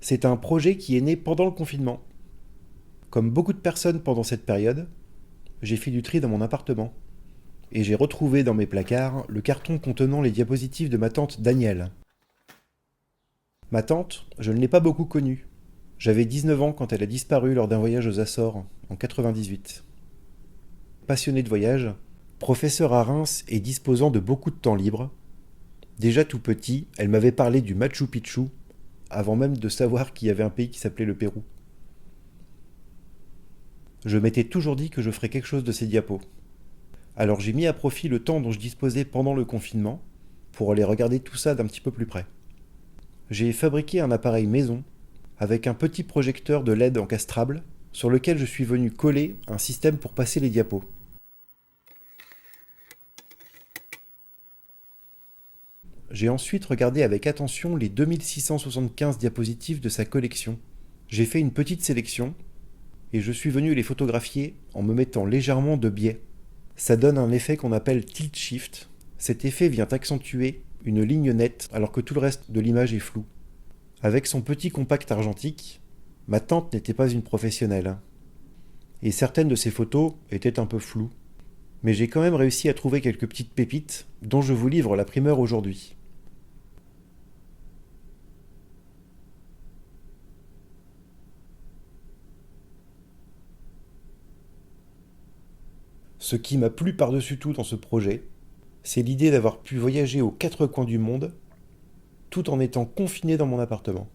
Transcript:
C'est un projet qui est né pendant le confinement. Comme beaucoup de personnes pendant cette période, j'ai fait du tri dans mon appartement. Et j'ai retrouvé dans mes placards le carton contenant les diapositives de ma tante Danielle. Ma tante, je ne l'ai pas beaucoup connue. J'avais 19 ans quand elle a disparu lors d'un voyage aux Açores, en 98. Passionnée de voyage, professeure à Reims et disposant de beaucoup de temps libre, déjà tout petit, elle m'avait parlé du Machu Picchu, avant même de savoir qu'il y avait un pays qui s'appelait le Pérou. Je m'étais toujours dit que je ferais quelque chose de ces diapos. Alors j'ai mis à profit le temps dont je disposais pendant le confinement pour aller regarder tout ça d'un petit peu plus près. J'ai fabriqué un appareil maison avec un petit projecteur de LED encastrable sur lequel je suis venu coller un système pour passer les diapos. J'ai ensuite regardé avec attention les 2675 diapositives de sa collection. J'ai fait une petite sélection et je suis venu les photographier en me mettant légèrement de biais. Ça donne un effet qu'on appelle tilt shift. Cet effet vient accentuer une ligne nette alors que tout le reste de l'image est flou. Avec son petit compact argentique, ma tante n'était pas une professionnelle. Et certaines de ses photos étaient un peu floues. Mais j'ai quand même réussi à trouver quelques petites pépites dont je vous livre la primeur aujourd'hui. Ce qui m'a plu par-dessus tout dans ce projet, c'est l'idée d'avoir pu voyager aux quatre coins du monde tout en étant confiné dans mon appartement.